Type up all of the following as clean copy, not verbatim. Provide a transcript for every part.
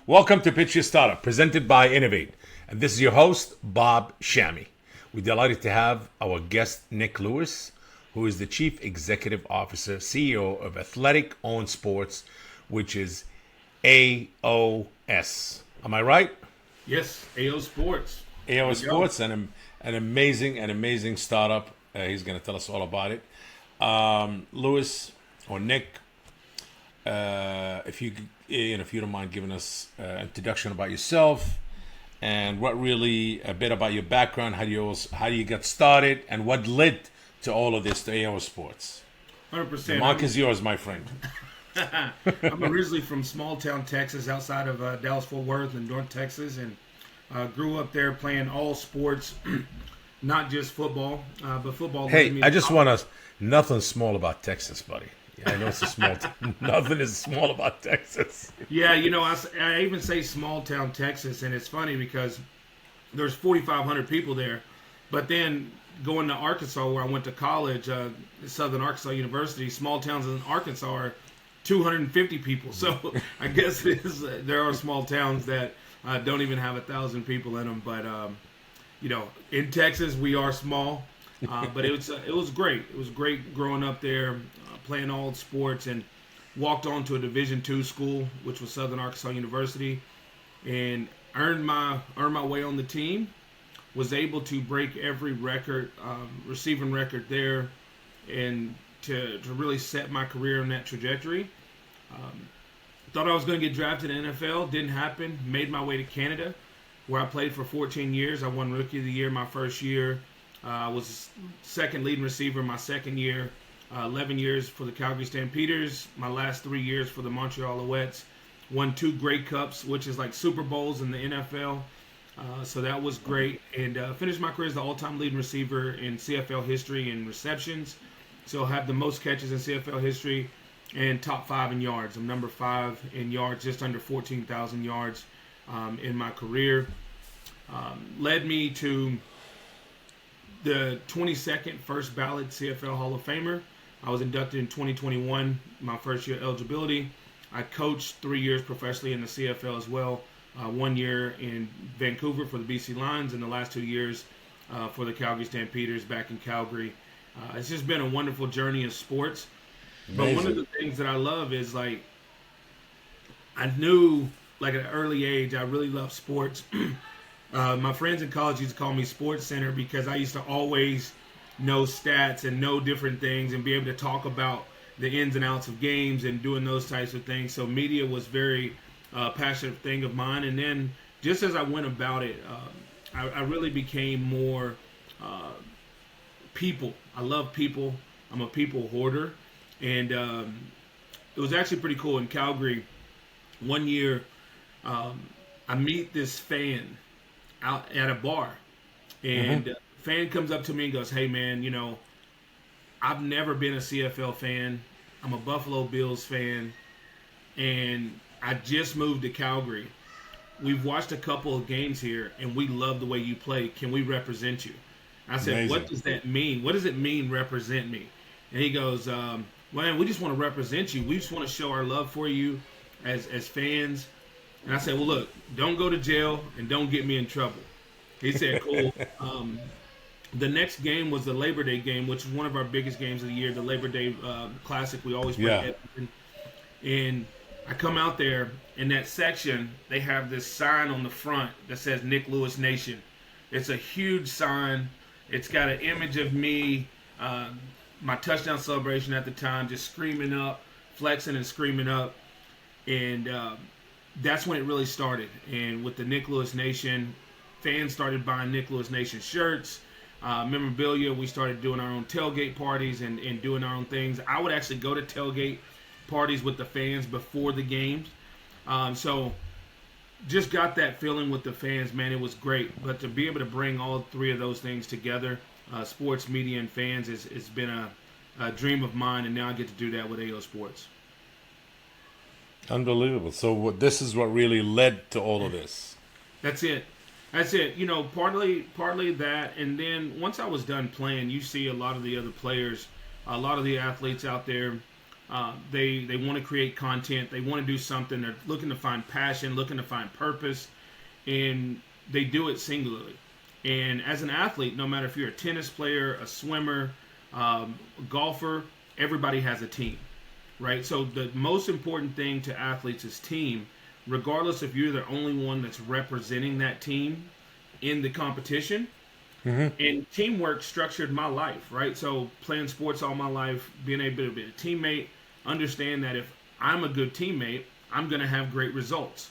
Welcome to Pitch Your Startup, presented by Innovate. And this is your host, Bob Shami. We're delighted to have our guest, Nick Lewis, who is the Chief Executive Officer, CEO of Athletic AOSports, which is AOS. Am I right? Yes, AOSports. AOSports, an amazing startup. He's going to tell us all about it. Lewis or Nick, if you don't mind giving us an introduction about yourself and what really a bit about your background, how do you get started, and what led to all of this to AOSports. 100%. The mark is yours, my friend. I'm originally from small town Texas, outside of Dallas-Fort Worth in North Texas, and grew up there playing all sports, not just football, but football. Hey, I just want to. Nothing small about Texas, buddy. I know it's a small town. Nothing is small about Texas. Yeah, I even say small town Texas, and it's funny because there's 4,500 people there. But then going to Arkansas, where I went to college, Southern Arkansas University, small towns in Arkansas are 250 people. So I guess there are small towns that don't even have 1,000 people in them. But in Texas we are small. But it was great. It was great growing up there, playing all sports, and walked on to a Division II school, which was Southern Arkansas University, and earned my way on the team. Was able to break every record, receiving record there, and to really set my career on that trajectory. Thought I was going to get drafted in the NFL. Didn't happen. Made my way to Canada, where I played for 14 years. I won Rookie of the Year my first year. I was second leading receiver my second year, 11 years for the Calgary Stampeders, my last 3 years for the Montreal Alouettes. Won 2 Grey Cups, which is like Super Bowls in the NFL. So that was great. And finished my career as the all-time leading receiver in CFL history in receptions. So I have the most catches in CFL history and top 5 in yards. I'm number 5 in yards, just under 14,000 yards in my career. Led me to the 22nd first ballot CFL Hall of Famer. I was inducted in 2021, my first year eligibility. I coached 3 years professionally in the CFL as well. 1 year in Vancouver for the BC Lions, and the last 2 years for the Calgary Stampeders back in Calgary. It's just been a wonderful journey in sports. Amazing. But one of the things that I love is, I knew, at an early age, I really love sports. My friends in college used to call me Sports Center because I used to always know stats and know different things and be able to talk about the ins and outs of games and doing those types of things. So media was very passionate thing of mine. And then just as I went about it, I really became more people. I love people. I'm a people hoarder. And it was actually pretty cool. In Calgary, 1 year, I meet this fan out at a bar, and fan comes up to me and goes, "Hey man, I've never been a CFL fan. I'm a Buffalo Bills fan, and I just moved to Calgary. We've watched a couple of games here, and we love the way you play. Can we represent you?" I said, Amazing. "What does that mean? What does it mean, represent me?" And he goes, "Man, we just want to represent you. We just want to show our love for you as fans." And I said, "Well, look, don't go to jail and don't get me in trouble." He said, "Cool." The next game was the Labor Day game, which is one of our biggest games of the year, the Labor Day Classic. We always play at Edmonton. And I come out there, in that section, they have this sign on the front that says Nick Lewis Nation. It's a huge sign. It's got an image of me, my touchdown celebration at the time, just screaming up, flexing and screaming up. And that's when it really started. And with the Nick Lewis Nation, fans started buying Nick Lewis Nation shirts, memorabilia. We started doing our own tailgate parties and doing our own things. I would actually go to tailgate parties with the fans before the games. So just got that feeling with the fans, man. It was great. But to be able to bring all 3 of those things together, sports, media, and fans, it's been a dream of mine. And now I get to do that with AOSports. Unbelievable. So this is what really led to all of this. That's it. Partly that, and then once I was done playing, you see a lot of the other players, a lot of the athletes out there They want to create content. They want to do something. They're looking to find passion, looking to find purpose, and they do it singularly. And as an athlete, no matter if you're a tennis player, a swimmer, a golfer, everybody has a team, right? So the most important thing to athletes is team, regardless if you're the only one that's representing that team in the competition. And teamwork structured my life, right? So playing sports all my life, being able to be a teammate, understand that if I'm a good teammate, I'm going to have great results,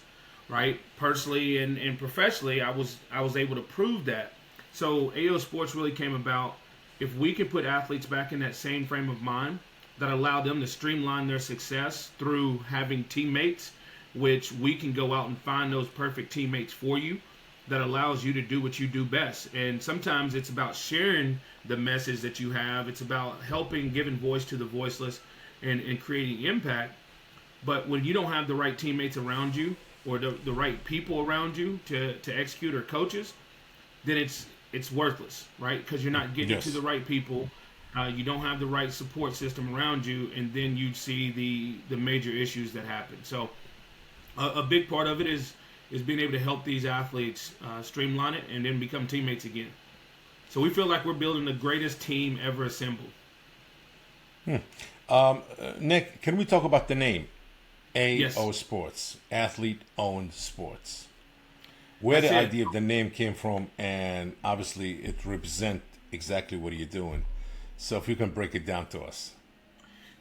right? Personally and professionally, I was able to prove that. So AOSports really came about. If we could put athletes back in that same frame of mind that allow them to streamline their success through having teammates, which we can go out and find those perfect teammates for you, that allows you to do what you do best. And sometimes it's about sharing the message that you have. It's about helping, giving voice to the voiceless, and creating impact. But when you don't have the right teammates around you or the right people around you to execute, or coaches, then it's worthless, right? Because you're not getting to the right people. You don't have the right support system around you, and then you see the major issues that happen. So a big part of it is being able to help these athletes streamline it and then become teammates again. So we feel like we're building the greatest team ever assembled. Nick, can we talk about the name? Yes. AOSports, athlete-owned sports. Where the idea of the name came from, and obviously it represents exactly what you're doing. So if you can break it down to us.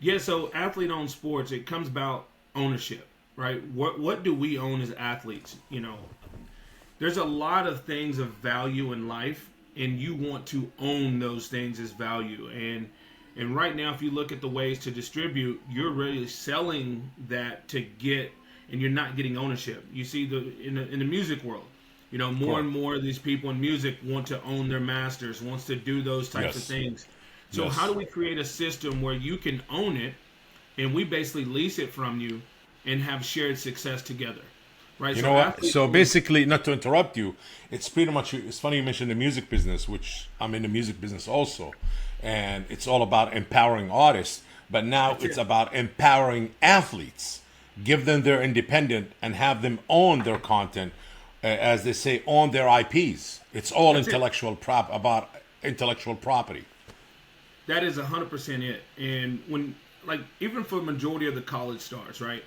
Yeah, so athlete-owned sports, it comes about ownership. Right? What do we own as athletes? You know, there's a lot of things of value in life, and you want to own those things as value. And right now, if you look at the ways to distribute, you're really selling that to get, and you're not getting ownership. You see in the music world, you know, more and more of these people in music want to own their masters, wants to do those types of things. So how do we create a system where you can own it, and we basically lease it from you, and have shared success together, right? You know what? So basically, not to interrupt you, it's pretty much, it's funny you mentioned the music business, which I'm in the music business also, and it's all about empowering artists, but now it's about empowering athletes, give them their independent and have them own their content, as they say, own their IPs. It's all about intellectual property. That is 100% it. And when, like, even for the majority of the college stars, right?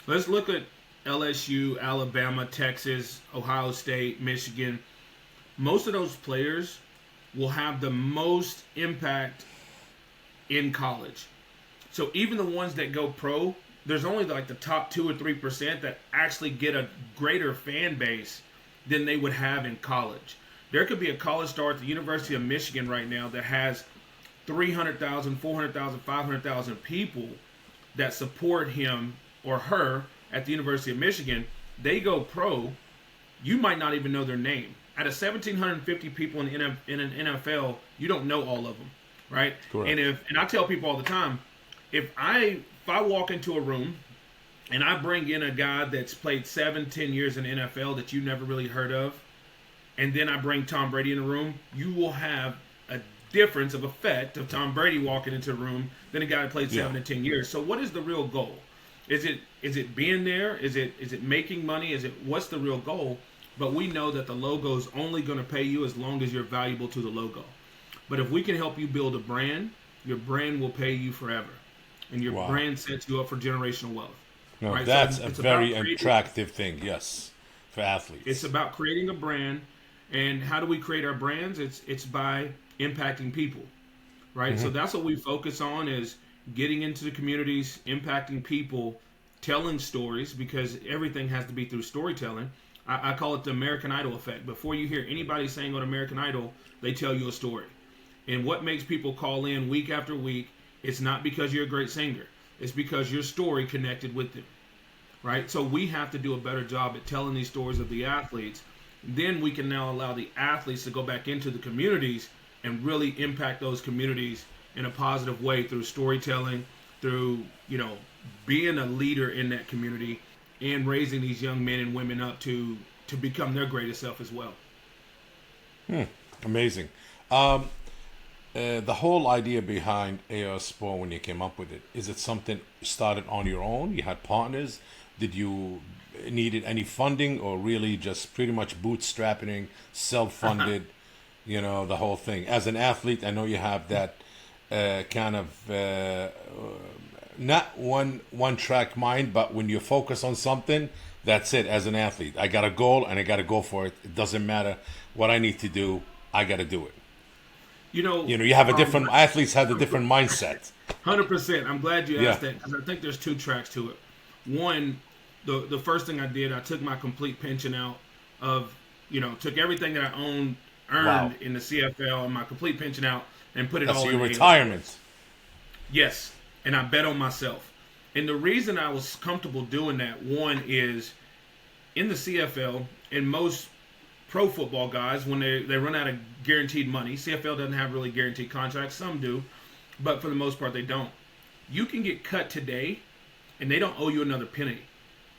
Let's look at LSU, Alabama, Texas, Ohio State, Michigan. Most of those players will have the most impact in college. So even the ones that go pro, there's only like the top 2 or 3% that actually get a greater fan base than they would have in college. There could be a college star at the University of Michigan right now that has 300,000, 400,000, 500,000 people that support him or her at the University of Michigan. They go pro, you might not even know their name. Out of 1,750 people in an NFL, you don't know all of them, right? Correct. And I tell people all the time, if I walk into a room and I bring in a guy that's played 7-10 years in the NFL that you never really heard of, and then I bring Tom Brady in the room, you will have a difference of effect of Tom Brady walking into a room than a guy that played 7 to 10 years. So what is the real goal? Is it being there? Is it making money? What's the real goal? But we know that the logo is only going to pay you as long as you're valuable to the logo. But if we can help you build a brand, your brand will pay you forever, and your brand sets you up for generational wealth. No, right? that's so a very attractive thing, yes, for athletes. It's about creating a brand, and how do we create our brands? It's by impacting people, right? Mm-hmm. So that's what we focus on, is getting into the communities, impacting people, telling stories, because everything has to be through storytelling. I call it the American Idol effect. Before you hear anybody saying on American Idol, they tell you a story. And what makes people call in week after week, it's not because you're a great singer. It's because your story connected with them, right? So we have to do a better job at telling these stories of the athletes. Then we can now allow the athletes to go back into the communities and really impact those communities in a positive way through storytelling, through, being a leader in that community, and raising these young men and women up to become their greatest self as well. Amazing. The whole idea behind AOSports when you came up with it, is it something started on your own? You had partners? Did you needed any funding, or really just pretty much bootstrapping, self-funded, the whole thing? As an athlete, I know you have that kind of not one track mind, but when you focus on something, that's it. As an athlete, I got a goal and I got to go for it. It doesn't matter what I need to do. I got to do it. You have a different athletes have a different mindset. 100%. I'm glad you asked Yeah. that, because I think there's two tracks to it. One, the first thing I did, I took my complete pension out of, took everything that I earned Wow. in the CFL and my complete pension out and put it That's all your in retirement. Yes, and I bet on myself. And the reason I was comfortable doing that, one, is in the CFL and most pro football guys, when they run out of guaranteed money, CFL doesn't have really guaranteed contracts. Some do, but for the most part, they don't. You can get cut today, and they don't owe you another penny.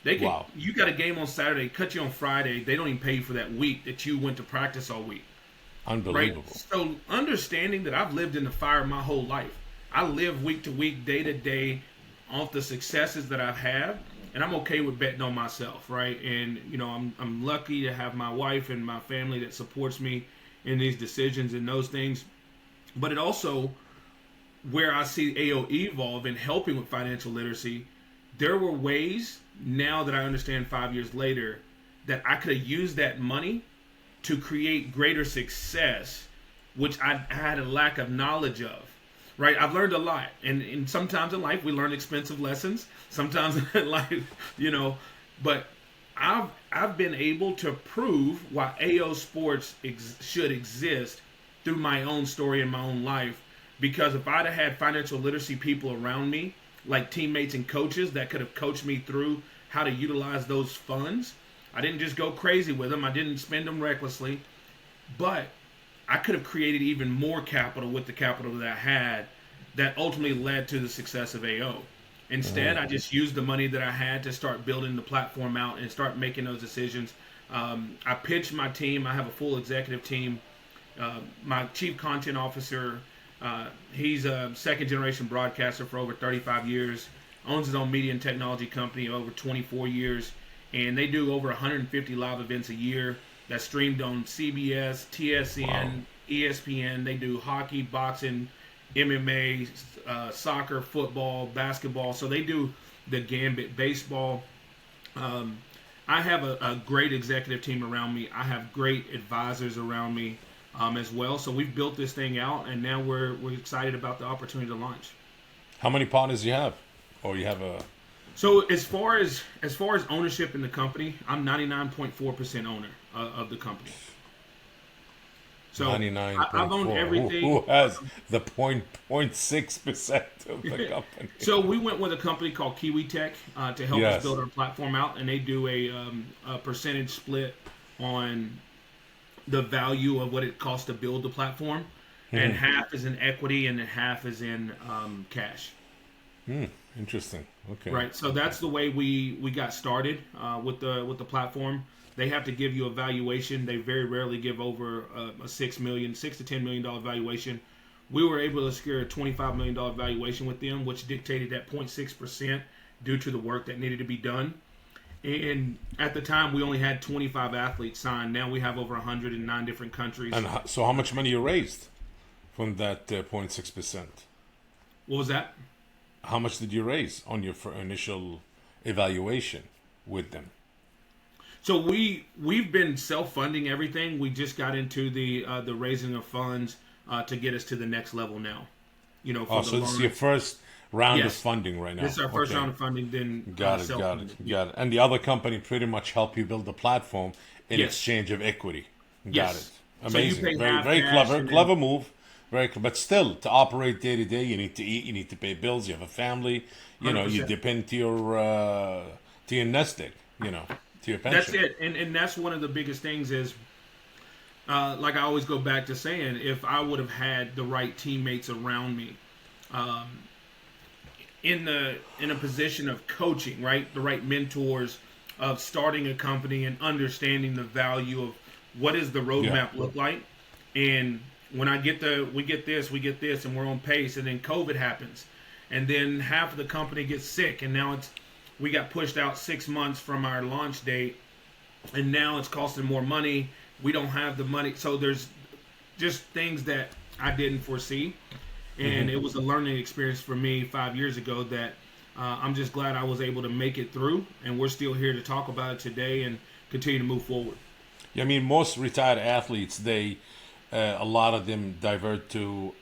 Wow. You got a game on Saturday, cut you on Friday. They don't even pay you for that week that you went to practice all week. Unbelievable. Right? So understanding that I've lived in the fire my whole life. I live week to week, day to day, off the successes that I've had, and I'm okay with betting on myself, right? And I'm lucky to have my wife and my family that supports me in these decisions and those things. But it also, where I see AO evolve in helping with financial literacy, there were ways now that I understand 5 years later that I could have used that money to create greater success, which I had a lack of knowledge of. Right, I've learned a lot, and sometimes in life we learn expensive lessons. Sometimes in life, but I've been able to prove why AO Sports should exist through my own story and my own life. Because if I'd have had financial literacy people around me, like teammates and coaches that could have coached me through how to utilize those funds, I didn't just go crazy with them. I didn't spend them recklessly, but I could have created even more capital with the capital that I had that ultimately led to the success of AO. Instead, I just used the money that I had to start building the platform out and start making those decisions. I pitched my team. I have a full executive team. My chief content officer, he's a second-generation broadcaster for over 35 years, owns his own media and technology company over 24 years, and they do over 150 live events a year. That's streamed on CBS, TSN, wow, ESPN. They do hockey, boxing, MMA, soccer, football, basketball. So they do the gambit, baseball. I have a great executive team around me. I have great advisors around me as well. So we've built this thing out, and now we're excited about the opportunity to launch. How many partners do you have? Or you have a... So as far as ownership in the company, I'm 99.4% owner of the company. So 99.4. I've owned everything. Who has the 0.6% of the company? So we went with a company called Kiwi Tech to help us build our platform out, and they do a percentage split on the value of what it costs to build the platform, and half is in equity and half is in cash. Interesting. Okay. Right. So that's the way we got started with the platform. They have to give you a valuation. They very rarely give over a $6 to $10 million valuation. We were able to secure a $25 million valuation with them, which dictated that 0.6% due to the work that needed to be done. And at the time, we only had 25 athletes signed. Now we have over 109 different countries. And so how much money you raised from that 0.6%? What was that? How much did you raise on your initial evaluation with them? So we've been self-funding everything. We just got into the raising of funds to get us to the next level now. So this is your first round of funding right now. This is our first round of funding. Then got it. And the other company pretty much help you build the platform in exchange of equity. Got it. Amazing. So very clever move. But still, to operate day to day, you need to eat, you need to pay bills, you have a family, you 100%. You depend to your nest egg, to your pension. That's it, and that's one of the biggest things is, like I always go back to saying, if I would have had the right teammates around me, in a position of coaching, right, the right mentors, of starting a company and understanding the value of what does the roadmap look like, and when we get this, and we're on pace, and then COVID happens, and then half of the company gets sick, and now we got pushed out 6 months from our launch date, and now it's costing more money. We don't have the money, so there's just things that I didn't foresee, and it was a learning experience for me 5 years ago that I'm just glad I was able to make it through, and we're still here to talk about it today and continue to move forward. Yeah, I mean, most retired athletes, they a lot of them divert to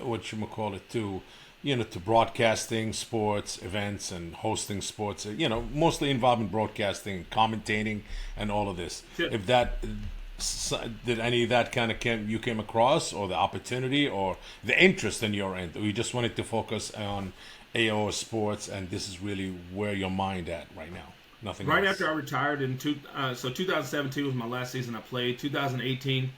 what you call it, to to broadcasting sports events and hosting sports. Mostly involved in broadcasting, commentating, and all of this. Sure. If that did any of that kind of you came across, or the opportunity, or the interest in your end, or you just wanted to focus on AOSports, and this is really where your mind at right now? Nothing Right else. after I retired so 2017 was my last season I played. 2018,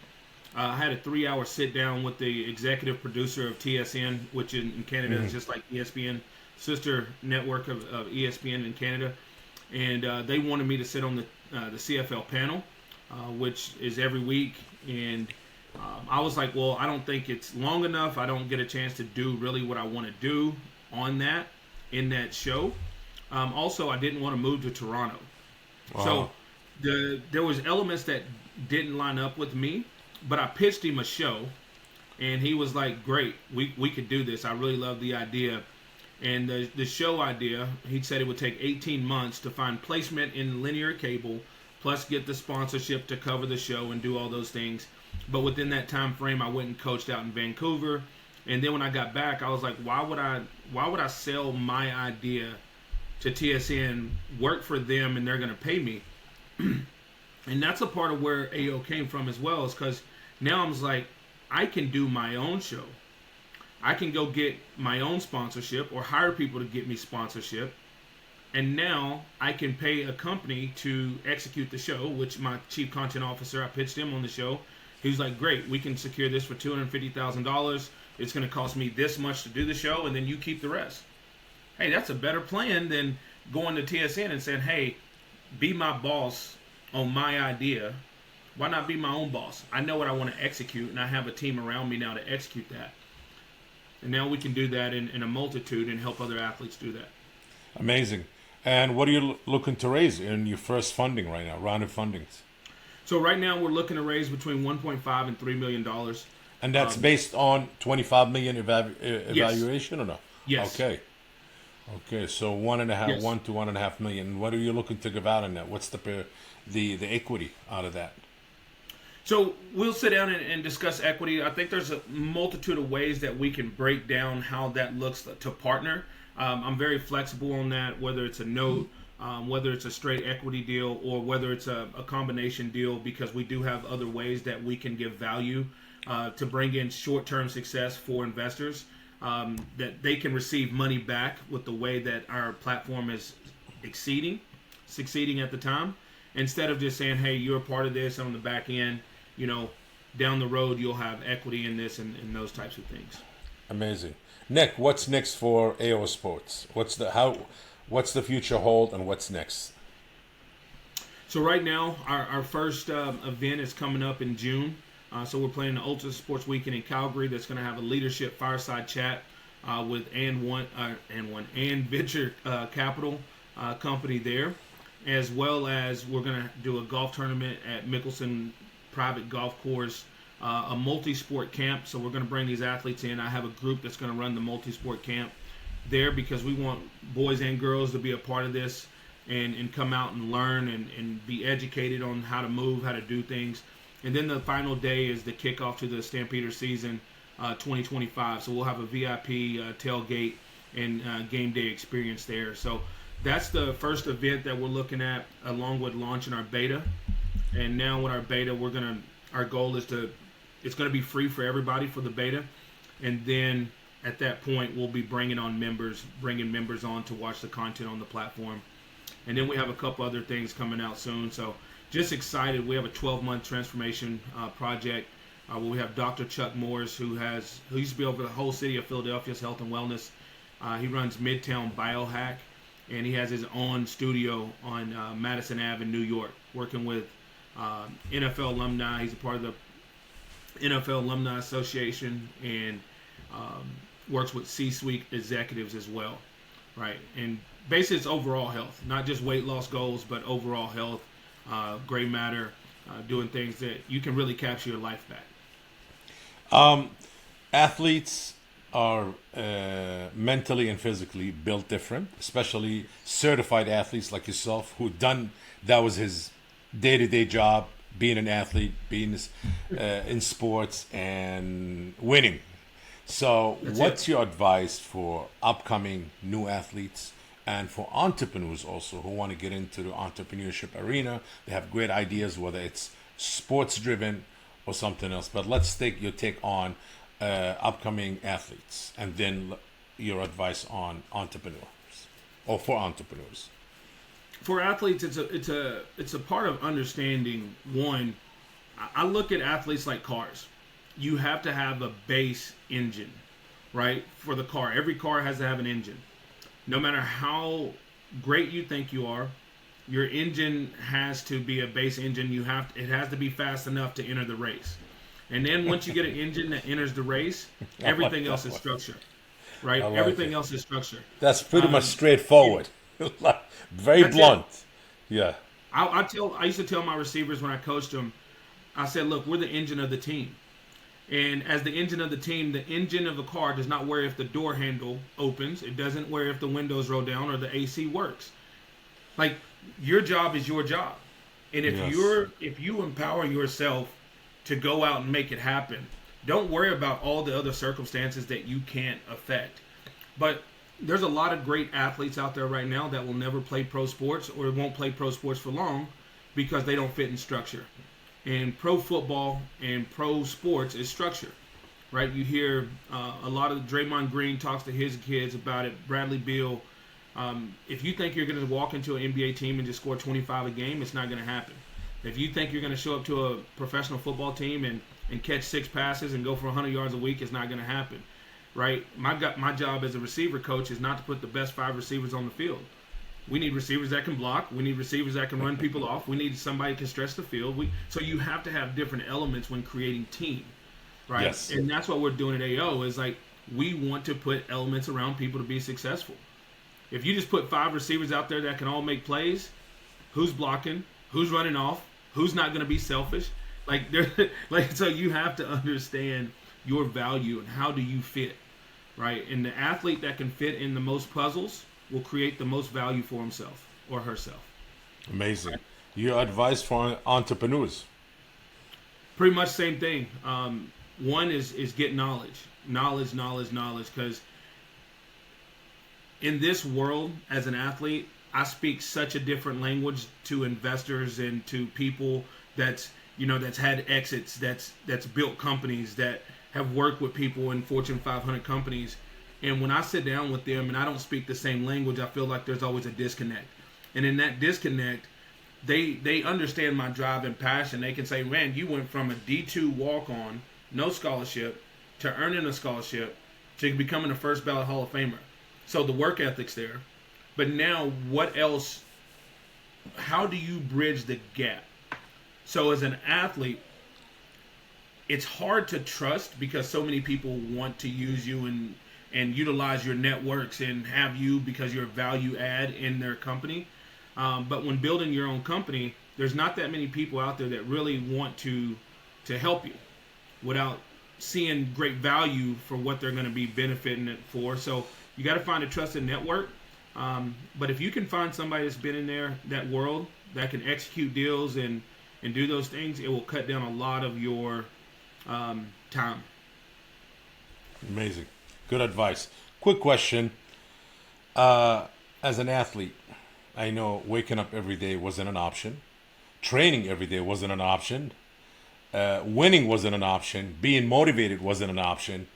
I had a 3-hour sit down with the executive producer of TSN, which in Canada is just like ESPN, sister network of ESPN in Canada, and they wanted me to sit on the CFL panel, which is every week, and I was like, well, I don't think it's long enough. I don't get a chance to do really what I want to do in that show. Also, I didn't want to move to Toronto. Wow. So there was elements that didn't line up with me, but I pitched him a show, and he was like, great, we could do this. I really love the idea. And the show idea, he said it would take 18 months to find placement in linear cable, plus get the sponsorship to cover the show and do all those things. But within that time frame, I went and coached out in Vancouver. And then when I got back, I was like, why would I sell my idea to TSN, work for them, and they're going to pay me? And that's a part of where AO came from as well, is because now I'm like, I can do my own show. I can go get my own sponsorship or hire people to get me sponsorship. And now I can pay a company to execute the show, which my chief content officer, I pitched him on the show. He was like, great, we can secure this for $250,000. It's going to cost me this much to do the show, and then you keep the rest. Hey, that's a better plan than going to TSN and saying, hey, be my boss on my idea. Why not be my own boss? I know what I want to execute, and I have a team around me now to execute that. And now we can do that in a multitude and help other athletes do that. Amazing. And what are you looking to raise in your first funding right now, round of fundings? So right now we're looking to raise between $1.5 and $3 million. And that's based on 25 million evaluation, or no? Yes. Okay. So 1 to 1.5 million. What are you looking to give out on that? What's the equity out of that? So we'll sit down and discuss equity. I think there's a multitude of ways that we can break down how that looks to partner. I'm very flexible on that, whether it's a note, whether it's a straight equity deal, or whether it's a combination deal, because we do have other ways that we can give value to bring in short-term success for investors, that they can receive money back with the way that our platform is succeeding at the time, instead of just saying, hey, you're a part of this on the back end, down the road you'll have equity in this and those types of things. Amazing. Nick, what's next for AOSports? What's the future hold, and what's next? So right now, our first event is coming up in June. So we're playing the Ultra Sports Weekend in Calgary. That's going to have a leadership fireside chat with and Venture Capital company there, as well as we're going to do a golf tournament at Mickelson Private Golf Course, a multi-sport camp. So we're going to bring these athletes in. I have a group that's going to run the multi-sport camp there, because we want boys and girls to be a part of this and come out and learn and be educated on how to move, how to do things. And then the final day is the kickoff to the Stampeder season 2025. So we'll have a VIP tailgate and game day experience there. So that's the first event that we're looking at, along with launching our beta. And now with our beta, our goal is it's going to be free for everybody for the beta. And then at that point, we'll be bringing members on to watch the content on the platform. And then we have a couple other things coming out soon. So just excited. We have a 12-month transformation project where we have Dr. Chuck Morris, who used to be over the whole city of Philadelphia's health and wellness. He runs Midtown Biohack, and he has his own studio on Madison Ave in New York, working with NFL alumni. He's a part of the NFL Alumni Association and works with C-suite executives as well, right? And basically, it's overall health, not just weight loss goals, but overall health, gray matter, doing things that you can really capture your life back. Athletes are mentally and physically built different, especially certified athletes like yourself who that was his day-to-day job, being an athlete, being in sports and winning. So what's your advice for upcoming new athletes and for entrepreneurs also who want to get into the entrepreneurship arena? They have great ideas, whether it's sports driven or something else. But let's take your take on upcoming athletes, and then your advice on entrepreneurs or for entrepreneurs. For athletes, it's a part of understanding. One, I look at athletes like cars. You have to have a base engine, right? For the car, every car has to have an engine. No matter how great you think you are, your engine has to be a base engine. It has to be fast enough to enter the race. And then once you get an engine that enters the race, everything else is structure, right? Like everything else is structure. That's pretty much straightforward. Very blunt. It. Yeah. I used to tell my receivers when I coached them, I said, look, we're the engine of the team. And as the engine of the team, the engine of the car does not worry if the door handle opens. It doesn't worry if the windows roll down or the AC works. Like, your job is your job. And if you empower yourself to go out and make it happen, don't worry about all the other circumstances that you can't affect. But there's a lot of great athletes out there right now that will never play pro sports or won't play pro sports for long because they don't fit in structure. And pro football and pro sports is structure, right? You hear a lot of Draymond Green talks to his kids about it. Bradley Beal. If you think you're going to walk into an NBA team and just score 25 a game, it's not going to happen. If you think you're going to show up to a professional football team and catch 6 passes and go for 100 yards a week, it's not going to happen, right? My job as a receiver coach is not to put the best 5 receivers on the field. We need receivers that can block. We need receivers that can run people off. We need somebody who can stretch the field. So you have to have different elements when creating team, right? Yes. And that's what we're doing at AO is like we want to put elements around people to be successful. If you just put 5 receivers out there that can all make plays, who's blocking? Who's running off? Who's not going to be selfish? So you have to understand your value and how do you fit, right? And the athlete that can fit in the most puzzles will create the most value for himself or herself. Amazing. Your advice for entrepreneurs? Pretty much same thing. One is get knowledge, because in this world as an athlete, I speak such a different language to investors and to people that's had exits, that's built companies, that have worked with people in Fortune 500 companies. And when I sit down with them and I don't speak the same language, I feel like there's always a disconnect. And in that disconnect, they understand my drive and passion. They can say, man, you went from a D2 walk-on, no scholarship, to earning a scholarship, to becoming a first ballot Hall of Famer. So the work ethic's there. But now what else? How do you bridge the gap? So as an athlete, it's hard to trust because so many people want to use you and utilize your networks and have you because you're a value add in their company. But when building your own company, there's not that many people out there that really want to help you without seeing great value for what they're going to be benefiting it for. So you got to find a trusted network. But if you can find somebody that's been in that world that can execute deals and do those things, it will cut down a lot of your time. Amazing. Good advice. Quick question. As an athlete, I know waking up every day wasn't an option. Training every day wasn't an option. Winning wasn't an option. Being motivated wasn't an option.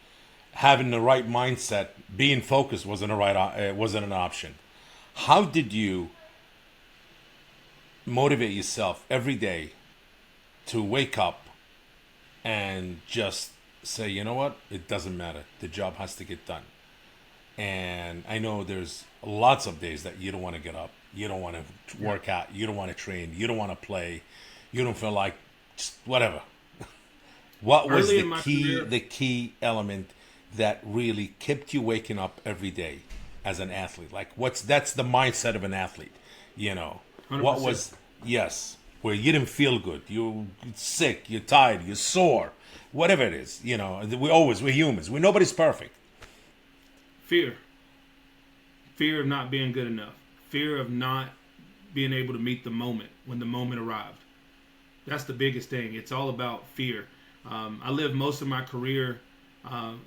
Having the right mindset, being focused wasn't an option. How did you motivate yourself every day to wake up and just say, you know what, it doesn't matter. The job has to get done. And I know there's lots of days that you don't want to get up. You don't want to work out. You don't want to train. You don't want to play. You don't feel like just whatever. What was Early the in my key career, the key element that really kept you waking up every day as an athlete? Like that's the mindset of an athlete, you know. What 100%. was yes, where you didn't feel good, you're sick, you're tired, you're sore, whatever it is, you know. We're humans. Nobody's perfect. Fear. Fear of not being good enough. Fear of not being able to meet the moment when the moment arrived. That's the biggest thing. It's all about fear. I lived most of my career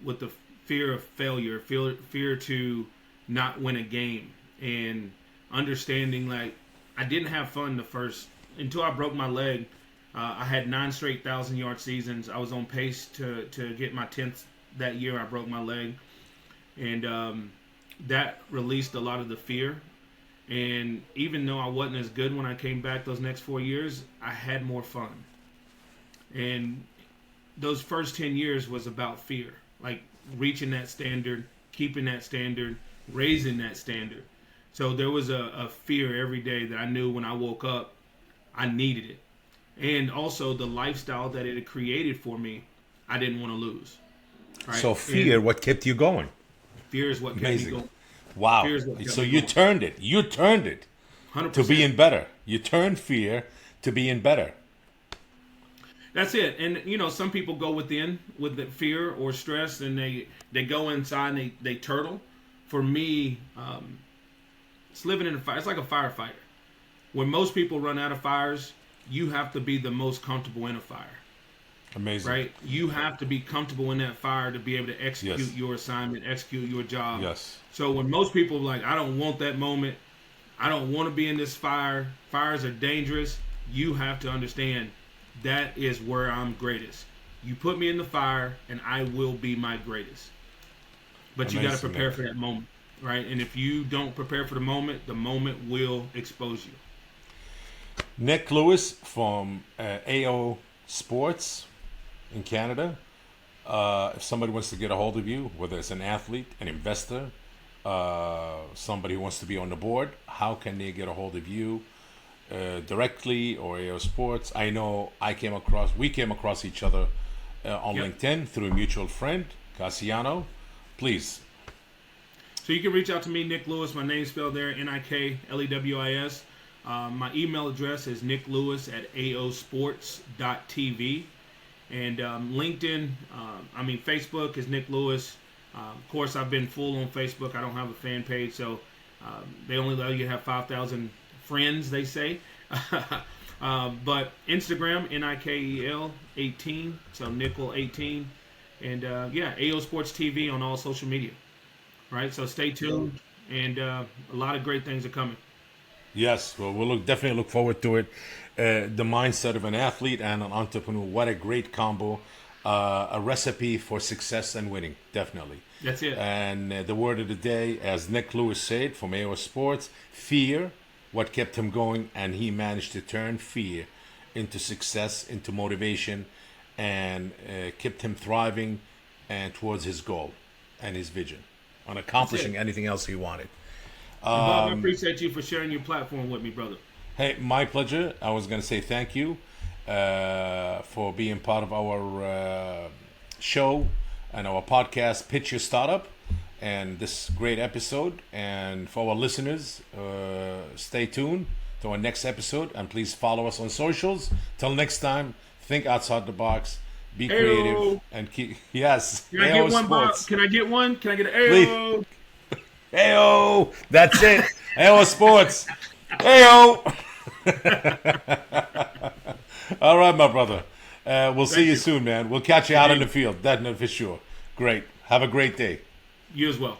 with the fear of failure, fear to not win a game, and understanding like I didn't have fun the first until I broke my leg. I had 9 straight 1,000-yard seasons. I was on pace to get my 10th that year. I broke my leg, and that released a lot of the fear. And even though I wasn't as good when I came back those next 4 years, I had more fun. And those first 10 years was about fear, like reaching that standard, keeping that standard, raising that standard. So there was a fear every day that I knew when I woke up, I needed it. And also the lifestyle that it had created for me, I didn't want to lose. Right? So fear, And what kept you going? fear is what kept me Amazing. going. Wow. Fear is what kept So me you going. turned it. You turned it 100%. to being better. You turned fear to being better. That's it. And you know, some people go within with the fear or stress, and they go inside and they turtle. For me, it's living in a fire. It's like a firefighter. When most people run out of fires, you have to be the most comfortable in a fire. Amazing. Right? You have to be comfortable in that fire to be able to execute Yes. your assignment, execute your job. Yes. So when most people are like, I don't want that moment, I don't want to be in this fire, fires are dangerous, you have to understand that is where I'm greatest. You put me in the fire and I will be my greatest. But you got to Amazing, prepare man. for that moment, right? And if you don't prepare for the moment will expose you. Nick Lewis from AO Sports in Canada. If somebody wants to get a hold of you, whether it's an athlete, an investor, somebody who wants to be on the board, how can they get a hold of you directly or AO Sports? I know we came across each other on Yep. LinkedIn through a mutual friend, Cassiano. Please. So you can reach out to me, Nick Lewis. My name's spelled there, NIKLEWIS. My email address is nicklewis@aosports.tv. And LinkedIn, Facebook is Nick Lewis. Of course, I've been full on Facebook. I don't have a fan page, so they only allow you to have 5,000 friends, they say. But Instagram, NIKEL 18, so Nickel 18. And AO Sports TV on all social media. Right, so stay tuned, and a lot of great things are coming. Yes, well, we'll definitely look forward to it. The mindset of an athlete and an entrepreneur, what a great combo. A recipe for success and winning, definitely. That's it. And the word of the day, as Nick Lewis said from AO Sports, fear, what kept him going, and he managed to turn fear into success, into motivation, and kept him thriving and towards his goal and his vision on accomplishing anything else he wanted. Bob, I appreciate you for sharing your platform with me, brother. Hey, my pleasure. I was going to say thank you for being part of our show and our podcast, Pitch Your Startup, and this great episode. And for our listeners, stay tuned to our next episode, and please follow us on socials. Till next time, think outside the box, be creative, and keep. Yes, Can I AO get one, Bob? Sports. Can I get one? Can I get an Please. AO? AO, that's it. AO Sports. AO. All right, my brother. We'll see you soon, man. We'll catch you out in the field. That's for sure. Great. Have a great day. You as well.